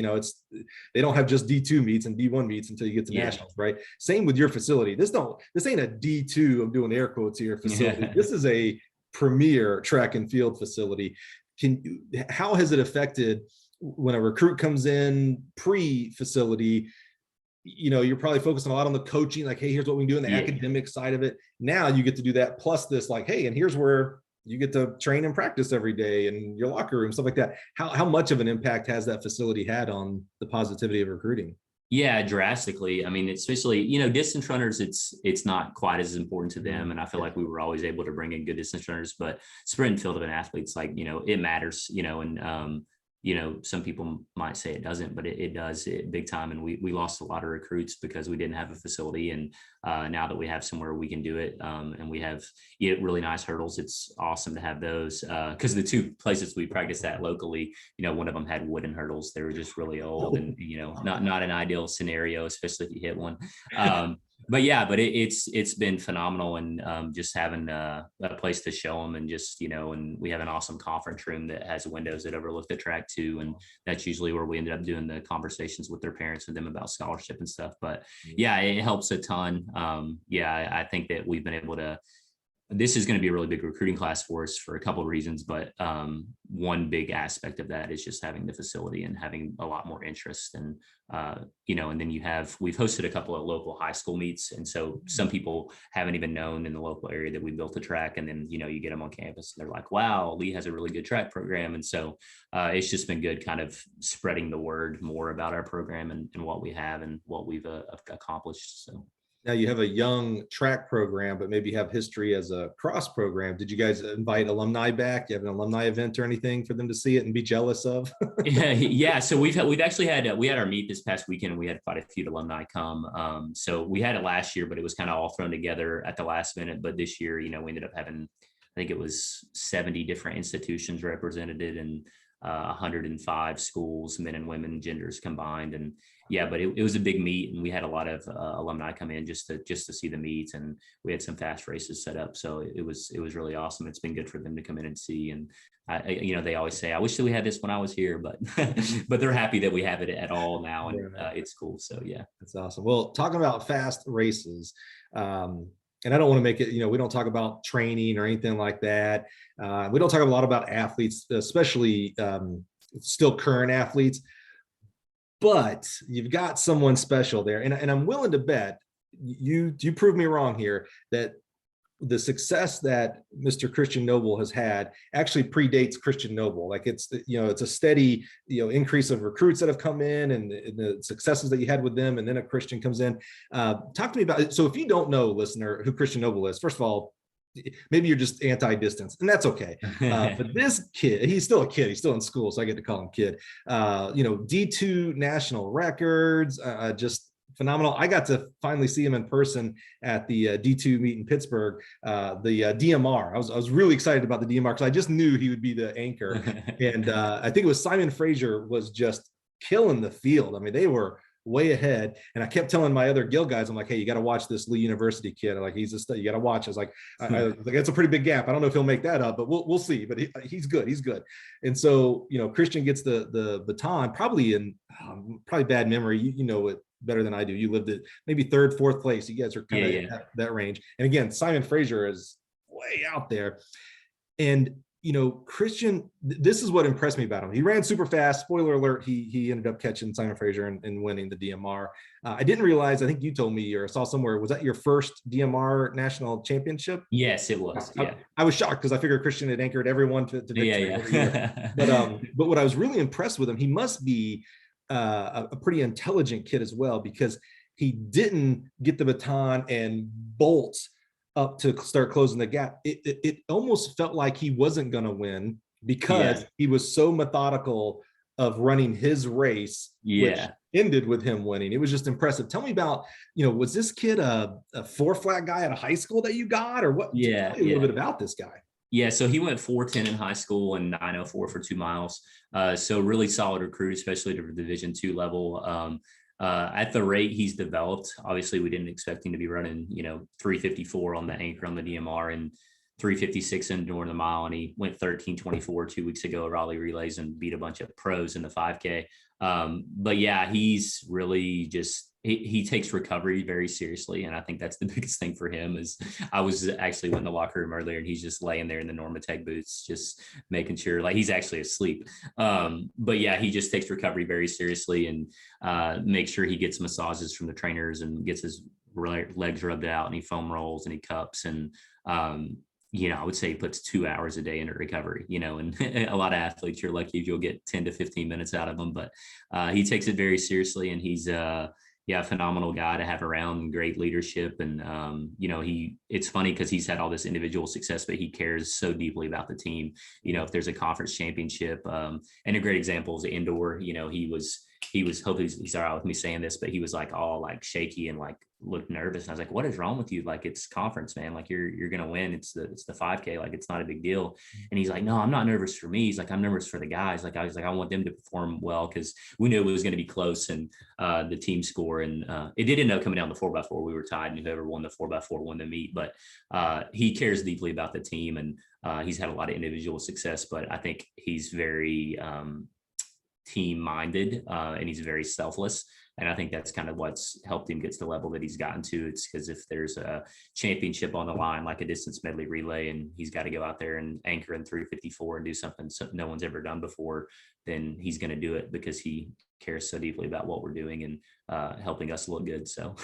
S1: They don't have just D2 meets and D1 meets until you get to nationals, right? Same with your facility. This ain't a D2, I'm doing air quotes here, facility. This is a premier track and field facility. How has it affected when a recruit comes in pre-facility? You're probably focusing a lot on the coaching, like, hey, here's what we can do in the academic side of it. Now you get to do that plus this, like, hey, and here's where you get to train and practice every day and your locker room, stuff like that. How much of an impact has that facility had on the positivity of recruiting?
S2: Yeah, drastically. I mean, especially, distance runners, it's not quite as important to them. And I feel like we were always able to bring in good distance runners, but sprint and field event athletes, like, it matters, and some people might say it doesn't, but it does big time. And we lost a lot of recruits because we didn't have a facility. And now that we have somewhere we can do it, and we have really nice hurdles, it's awesome to have those. Because the two places we practiced at locally, one of them had wooden hurdles. They were just really old, and not an ideal scenario, especially if you hit one. But it's been phenomenal, and just having a place to show them, and just, and we have an awesome conference room that has windows that overlook the track too. And that's usually where we ended up doing the conversations with their parents and them about scholarship and stuff. But it helps a ton. I think that we've been able to, this is going to be a really big recruiting class for us for a couple of reasons, but one big aspect of that is just having the facility and having a lot more interest. And and then we've hosted a couple of local high school meets, and so some people haven't even known in the local area that we built a track, and then you get them on campus and they're like, wow, Lee has a really good track program. And so it's just been good kind of spreading the word more about our program and what we have and what we've accomplished. So
S1: now you have a young track program, but maybe have history as a cross program. Did you guys invite alumni back? Do you have an alumni event or anything for them to see it and be jealous of?
S2: So we've actually had, we had our meet this past weekend, and we had quite a few alumni come. So we had it last year, but it was kind of all thrown together at the last minute. But this year, we ended up having, I think it was 70 different institutions represented, and 105 schools, men and women, genders combined. And but it was a big meet, and we had a lot of alumni come in just to see the meet, and we had some fast races set up. So it was really awesome. It's been good for them to come in and see. And they always say, I wish that we had this when I was here, but but they're happy that we have it at all now, and it's cool. So yeah,
S1: that's awesome. Well, talking about fast races, and I don't want to make it, we don't talk about training or anything like that. We don't talk a lot about athletes, especially still current athletes, but you've got someone special there. And I'm willing to bet you prove me wrong here, that the success that Mr. Christian Noble has had actually predates Christian Noble. Like it's a steady, increase of recruits that have come in, and the successes that you had with them. And then a Christian comes in. Talk to me about it. So if you don't know, listener, who Christian Noble is, first of all, maybe you're just anti-distance, and that's okay. But this kid, he's still a kid. He's still in school, so I get to call him kid. D2 national records, just phenomenal. I got to finally see him in person at the D2 meet in Pittsburgh, the DMR. I was really excited about the DMR because I just knew he would be the anchor. And I think it was Simon Fraser was just killing the field. I mean, they were way ahead. And I kept telling my other Gill guys, I'm like, hey, you got to watch this Lee University kid. Like, he's a stud. You got to watch. I was like, that's a pretty big gap. I don't know if he'll make that up, but we'll see. But he's good. He's good. And so, Christian gets the baton, probably in probably bad memory. You know it better than I do. You lived at maybe third, fourth place. You guys are kind of that range. And again, Simon Fraser is way out there. And Christian, this is what impressed me about him. He ran super fast. Spoiler alert, he ended up catching Simon Fraser and winning the DMR. I didn't realize, I think you told me or saw somewhere, was that your first DMR national championship?
S2: Yes, it was. Yeah.
S1: I was shocked because I figured Christian had anchored everyone to victory every year. But what I was really impressed with him, he must be a pretty intelligent kid as well, because he didn't get the baton and bolt up to start closing the gap. It almost felt like he wasn't going to win because he was so methodical of running his race, which ended with him winning. It was just impressive. Tell me about, was this kid a 4-flat guy at a high school that you got, or what? Tell me a little bit about this guy.
S2: Yeah, so he went 4.10 in high school and 9.04 for 2 miles. So really solid recruit, especially to the Division II level. At the rate he's developed, obviously we didn't expect him to be running, 3:54 on the anchor on the DMR and 3:56 in during the mile. And he went 13:24 2 weeks ago at Raleigh Relays and beat a bunch of pros in the 5K. But yeah, he's really just, he takes recovery very seriously. And I think that's the biggest thing for him. Is I was actually in the locker room earlier and he's just laying there in the Normatec boots, just making sure, like, he's actually asleep. But yeah, he just takes recovery very seriously and makes sure he gets massages from the trainers and gets his legs rubbed out, and he foam rolls and he cups. And, I would say he puts 2 hours a day into recovery, and a lot of athletes, you're lucky if you'll get 10 to 15 minutes out of them, but he takes it very seriously, and he's a phenomenal guy to have around, great leadership. And, it's funny because he's had all this individual success, but he cares so deeply about the team. If there's a conference championship, and a great example is indoor, he was hopefully he's all right with me saying this, but he was like all like shaky and like looked nervous. And I was like, what is wrong with you? Like, it's conference, man. Like you're going to win. It's the 5K. Like, it's not a big deal. And he's like, no, I'm not nervous for me. He's like, I'm nervous for the guys. Like, I was like, I want them to perform well, because we knew it was going to be close, and the team score. And it did end up coming down to 4x4. We were tied, and whoever won the 4x4 won the meet. But he cares deeply about the team, and he's had a lot of individual success, but I think he's very team minded, and he's very selfless. And I think that's kind of what's helped him get to the level that he's gotten to. It's because if there's a championship on the line, like a distance medley relay, and he's got to go out there and anchor in 3:54 and do something no one's ever done before, then he's going to do it because he cares so deeply about what we're doing and helping us look good. So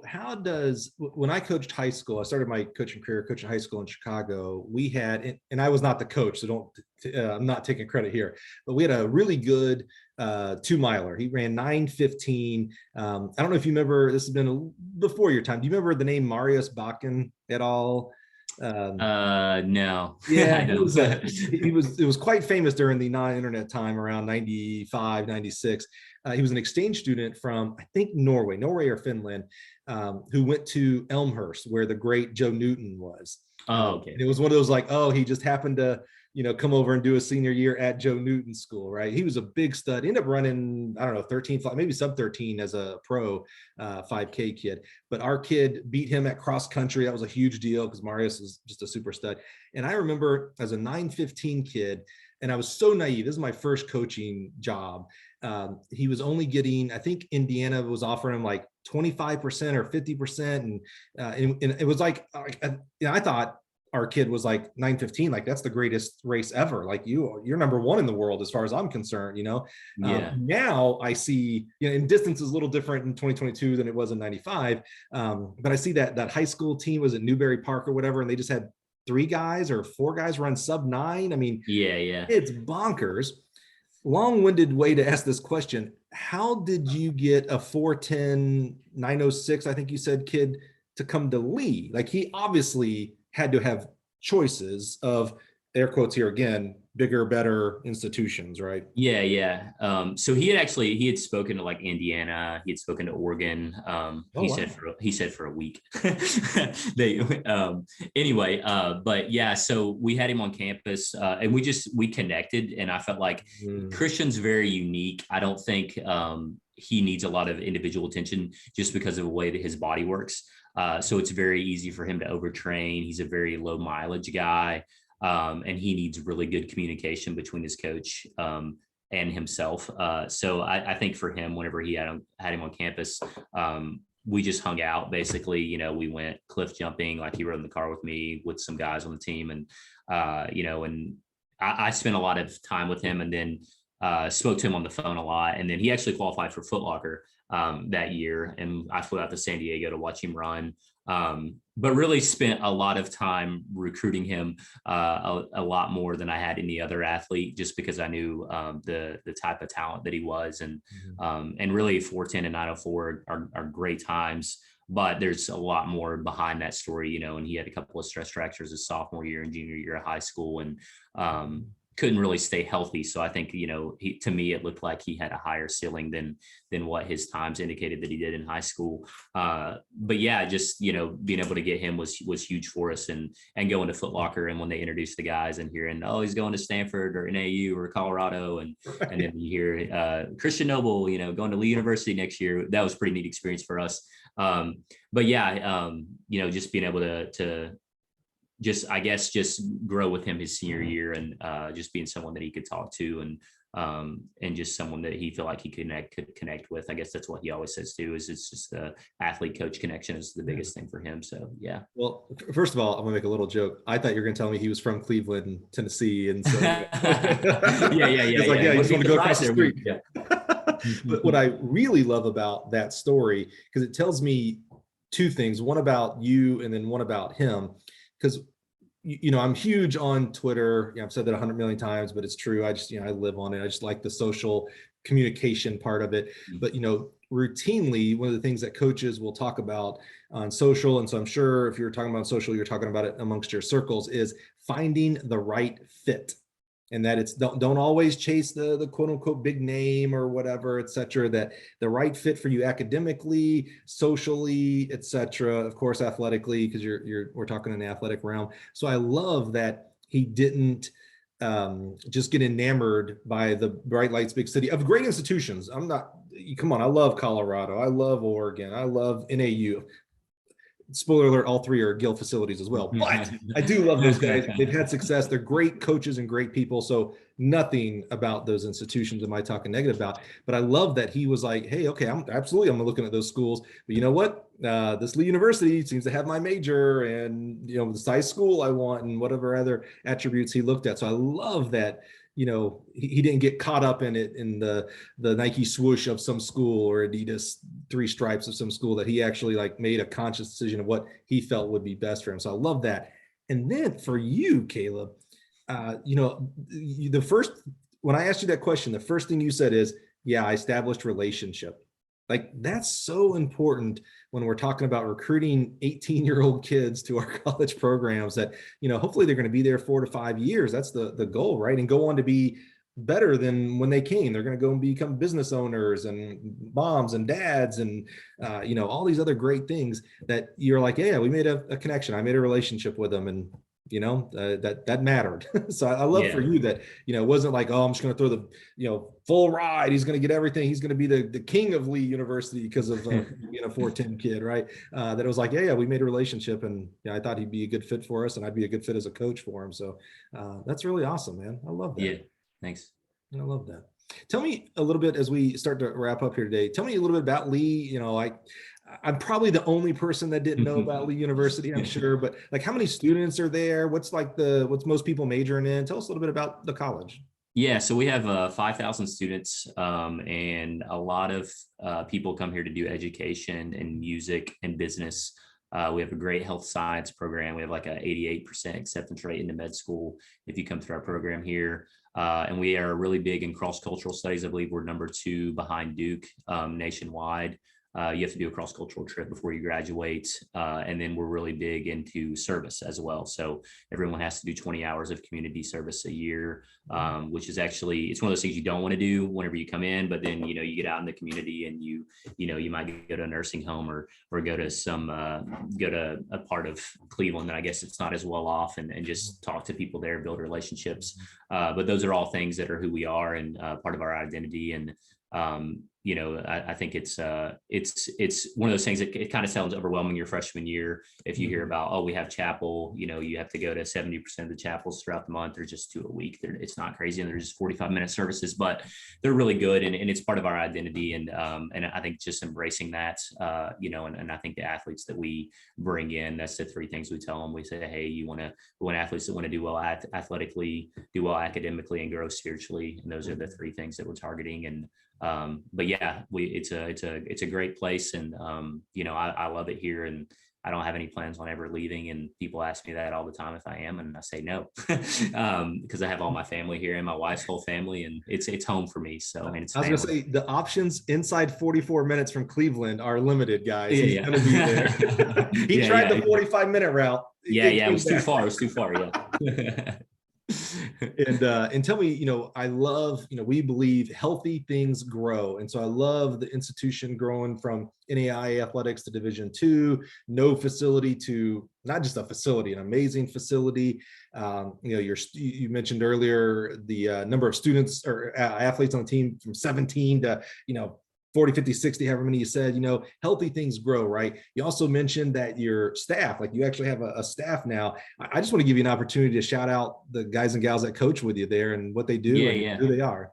S1: how does, when I coached high school, I started my coaching career coaching high school in Chicago. We had, and I was not the coach, so I'm not taking credit here, but we had a really good 2-miler. He ran 9:15. I don't know if you remember, this has been before your time. Do you remember the name Marius Bakken at all?
S2: No.
S1: Yeah, it was quite famous during the non-internet time around 95, 96. He was an exchange student from, I think, Norway or Finland, who went to Elmhurst, where the great Joe Newton was.
S2: Oh, okay.
S1: It was one of those like, oh, he just happened to, come over and do a senior year at Joe Newton school, right? He was a big stud. He ended up running, I don't know, 13, maybe sub 13 as a pro 5K kid. But our kid beat him at cross country. That was a huge deal because Marius is just a super stud. And I remember as a 9:15 kid, and I was so naive. This is my first coaching job. he was only getting, I think Indiana was offering him like 25% or 50%. And it was like, I thought our kid was like 9:15, like that's the greatest race ever. Like you're number one in the world as far as I'm concerned,
S2: Yeah.
S1: Now I see, and distance is a little different in 2022 than it was in 95. But I see that high school team was at Newberry Park or whatever, and they just had 3 guys or 4 guys run sub 9. I mean,
S2: Yeah.
S1: it's bonkers. Long-winded way to ask this question. How did you get a 4:10, 9:06, I think you said, kid to come to Lee? Like he obviously had to have choices of, air quotes here again, bigger, better institutions, right?
S2: Yeah. So he had spoken to like Indiana, he had spoken to Oregon.
S1: Oh,
S2: He
S1: wow.
S2: said for a week. They anyway, but yeah, so we had him on campus, and we connected, and I felt like Christian's very unique. I don't think he needs a lot of individual attention just because of the way that his body works. So it's very easy for him to overtrain. He's a very low mileage guy. And he needs really good communication between his coach and himself. So I think for him, whenever he had him on campus, we just hung out. Basically, we went cliff jumping. Like he rode in the car with me with some guys on the team, and and I spent a lot of time with him, and then spoke to him on the phone a lot. And then he actually qualified for Foot Locker that year, and I flew out to San Diego to watch him run. But really spent a lot of time recruiting him, a lot more than I had any other athlete, just because I knew the type of talent that he was, and really 4:10 and 9:04 are great times, but there's a lot more behind that story, and he had a couple of stress fractures his sophomore year and junior year of high school, and couldn't really stay healthy. So I think, to me, it looked like he had a higher ceiling than what his times indicated that he did in high school. But yeah, just, being able to get him was huge for us, and going to Foot Locker. And when they introduced the guys and hearing, oh, he's going to Stanford or NAU or Colorado. And then you hear Christian Noble, going to Lee University next year. That was a pretty neat experience for us. But yeah, just being able to just grow with him his senior year, and just being someone that he could talk to, and just someone that he felt like he could connect with. I guess that's what he always says too, is it's just the athlete coach connection is the biggest thing for him. So yeah.
S1: Well, first of all, I'm gonna make a little joke. I thought you were gonna tell me he was from Cleveland, Tennessee, and so
S2: yeah.
S1: You just want to go across the street.
S2: Yeah.
S1: But what I really love about that story, because it tells me 2 things: one about you, and then one about him. Because I'm huge on Twitter. I've said that 100 million times, but it's true. I just, I live on it. I just like the social communication part of it. But, routinely, one of the things that coaches will talk about on social, and so I'm sure if you're talking about social, you're talking about it amongst your circles, is finding the right fit. And that it's don't always chase the quote unquote big name or whatever, et cetera, that the right fit for you academically, socially, et cetera, of course, athletically, because we're talking in the athletic realm. So I love that he didn't just get enamored by the bright lights, big city of great institutions. Come on, I love Colorado. I love Oregon. I love NAU. Spoiler alert, all 3 are Gill facilities as well, but I do love those guys. They've had success. They're great coaches and great people. So nothing about those institutions am I talking negative about, but I love that he was like, hey, okay, I'm looking at those schools, but you know what? This Lee University seems to have my major, and, the size school I want, and whatever other attributes he looked at. So I love that, he didn't get caught up in it, in the Nike swoosh of some school, or Adidas 3 stripes of some school, that he actually made a conscious decision of what he felt would be best for him. So I love that. And then for you, Caleb, when I asked you that question, the first thing you said is, yeah, I established relationship. That's so important when we're talking about recruiting 18-year-old kids to our college programs, that, hopefully they're going to be there 4 to 5 years. That's the goal, right? And go on to be better than when they came. They're going to go and become business owners and moms and dads, and, all these other great things that you're like, yeah, we made a connection. I made a relationship with them, and that mattered. So I love for you that, it wasn't like, oh, I'm just going to throw the, full ride. He's going to get everything. He's going to be the king of Lee University because of being a 4:10 kid, right? That it was like, yeah, we made a relationship, and I thought he'd be a good fit for us, and I'd be a good fit as a coach for him. So that's really awesome, man. I love that.
S2: Yeah. Thanks.
S1: I love that. Tell me a little bit as we start to wrap up here today. Tell me a little bit about Lee. I'm probably the only person that didn't know about Lee University, I'm sure, but like how many students are there? What's most people majoring in? Tell us a little bit about the college.
S2: Yeah, so we have 5,000 students, and a lot of people come here to do education and music and business. We have a great health science program. We have like a 88% acceptance rate into med school if you come through our program here. And we are really big in cross-cultural studies. I believe we're #2 behind Duke nationwide. You have to do a cross-cultural trip before you graduate. And then we're really big into service as well. So everyone has to do 20 hours of community service a year, which is actually, it's one of those things you don't want to do whenever you come in, but then, you get out in the community and you might go to a nursing home or go to a part of Cleveland that I guess it's not as well off and just talk to people there, build relationships. But those are all things that are who we are and part of our identity. And I think it's one of those things that it kind of sounds overwhelming your freshman year. If you hear about, oh, we have chapel, you have to go to 70% of the chapels throughout the month. There's just 2 a week. It's not crazy. And there's just 45-minute services, but they're really good. And it's part of our identity. And I think just embracing that, and I think the athletes that we bring in, that's the 3 things we tell them. We say, hey, we want athletes that want to do well athletically, do well academically, and grow spiritually. And those are the 3 things that we're targeting. And but yeah, it's a great place, and I love it here, and I don't have any plans on ever leaving. And people ask me that all the time if I am, and I say no, because I have all my family here and my wife's whole family, and it's home for me. So I mean, it's
S1: I was going to say the options inside 44 minutes from Cleveland are limited, guys.
S2: Yeah,
S1: He's going to be there. He tried the 45-minute route.
S2: It was too far. It was too far. Yeah.
S1: And tell me, I love, we believe healthy things grow. And so I love the institution growing from NAIA athletics to Division II, no facility to not just a facility, an amazing facility. You mentioned earlier the number of students or athletes on the team from 17 to, 40, 50, 60, however many you said, healthy things grow, right? You also mentioned that your staff, like you actually have a staff now. I just want to give you an opportunity to shout out the guys and gals that coach with you there and what they do and who they are.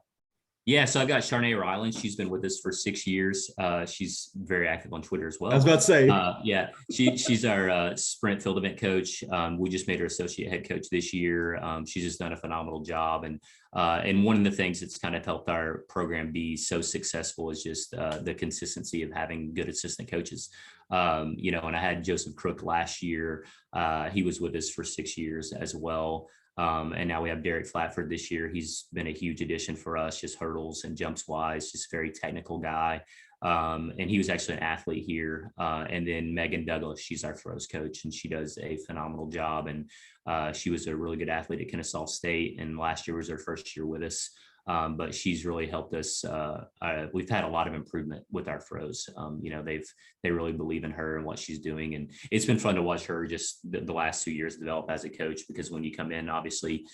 S2: Yeah, so I've got Sharnae Ryland. She's been with us for 6 years. She's very active on Twitter as well.
S1: I was about to say.
S2: Yeah, she's our sprint field event coach. We just made her associate head coach this year. She's just done a phenomenal job. And one of the things that's kind of helped our program be so successful is just the consistency of having good assistant coaches. And I had Joseph Crook last year. He was with us for 6 years as well. And now we have Derek Flatford this year. He's been a huge addition for us, just hurdles and jumps wise, just very technical guy. And he was actually an athlete here. And then Megan Douglas, she's our throws coach, and she does a phenomenal job. And she was a really good athlete at Kennesaw State, and last year was her first year with us. But she's really helped us. We've had a lot of improvement with our throws. They really believe in her and what she's doing. And it's been fun to watch her just the last 2 years develop as a coach, because when you come in, obviously,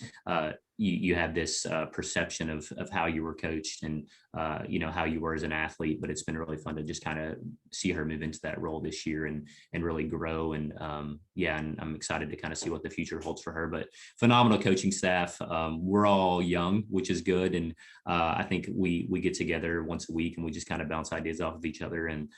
S2: you have this perception of how you were coached and, how you were as an athlete. But it's been really fun to just kind of see her move into that role this year and really grow. And and I'm excited to kind of see what the future holds for her. But phenomenal coaching staff. We're all young, which is good. And I think we get together once a week and we just kind of bounce ideas off of each other. And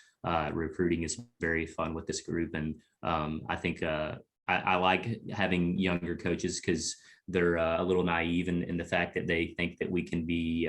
S2: recruiting is very fun with this group. And I think I like having younger coaches because they're a little naive in the fact that they think that we can be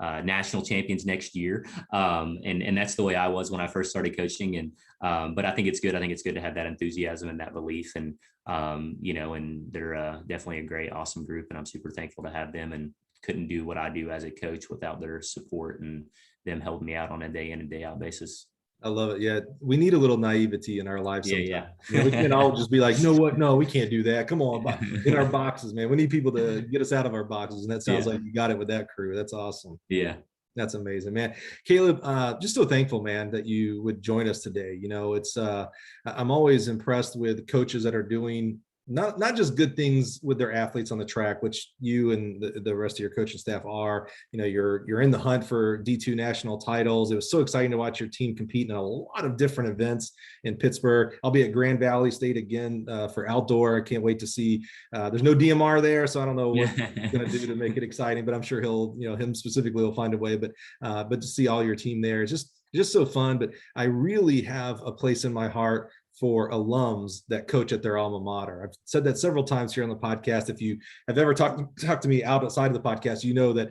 S2: national champions next year. And that's the way I was when I first started coaching. And but I think it's good. I think it's good to have that enthusiasm and that belief. And and they're definitely a great, awesome group. And I'm super thankful to have them, and couldn't do what I do as a coach without their support and them helping me out on a day in and day out basis.
S1: I love it. Yeah. We need a little naivety in our lives.
S2: Yeah.
S1: We can't all just be like, you know what? No, we can't do that. Come on, in our boxes, man. We need people to get us out of our boxes. And that sounds like you got it with that crew. That's awesome.
S2: Yeah.
S1: That's amazing, man. Caleb, just so thankful, man, that you would join us today. It's I'm always impressed with coaches that are doing not just good things with their athletes on the track, which you and the rest of your coaching staff are. You're in the hunt for D2 national titles. It was so exciting to watch your team compete in a lot of different events in Pittsburgh. I'll be at Grand Valley State again for outdoor. I can't wait to see. There's no DMR there, so I don't know what he's going to do to make it exciting, but I'm sure him specifically will find a way. But to see all your team there is just so fun. But I really have a place in my heart for alums that coach at their alma mater. I've said that several times here on the podcast. If you have ever talked to me outside of the podcast, you know that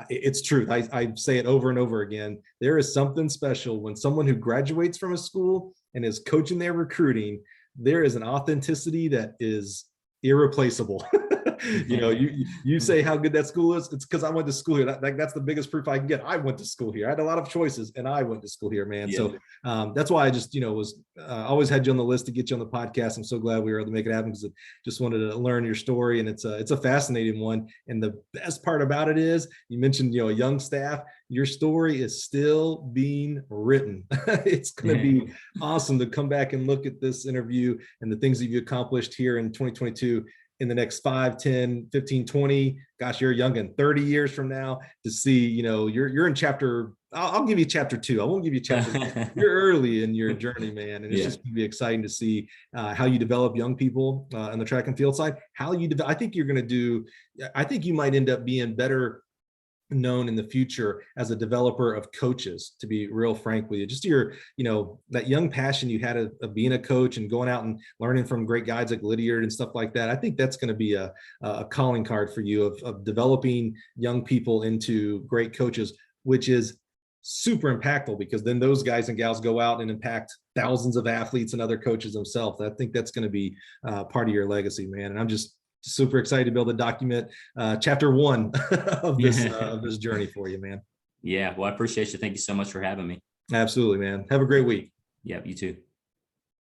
S1: it's truth. I say it over and over again. There is something special when someone who graduates from a school and is coaching their recruiting. There is an authenticity that is irreplaceable. You say how good that school is. It's because I went to school here. That's the biggest proof I can get. I went to school here. I had a lot of choices, and I went to school here, man. Yeah. So that's why I just was always had you on the list to get you on the podcast. I'm so glad we were able to make it happen, because I just wanted to learn your story, and it's a fascinating one. And the best part about it is you mentioned a young staff. Your story is still being written. It's going to be awesome to come back and look at this interview and the things that you accomplished here in 2022 in the next 5, 10, 15, 20, gosh, you're young, and 30 years from now to see, you're in chapter, I'll give you chapter 2. I won't give you chapter 1. You're early in your journey, man. And it's just going to be exciting to see how you develop young people on the track and field side, I think you might end up being better known in the future as a developer of coaches, to be real frank with you. Just your, that young passion you had of being a coach and going out and learning from great guys like Lydiard and stuff like that. I think that's going to be a calling card for you of developing young people into great coaches, which is super impactful, because then those guys and gals go out and impact thousands of athletes and other coaches themselves. I think that's going to be part of your legacy, man. And I'm just super excited to be able to document chapter 1 of this journey for you, man.
S2: Yeah, well, I appreciate you. Thank you so much for having me.
S1: Absolutely, man. Have a great week.
S2: Yeah, you too.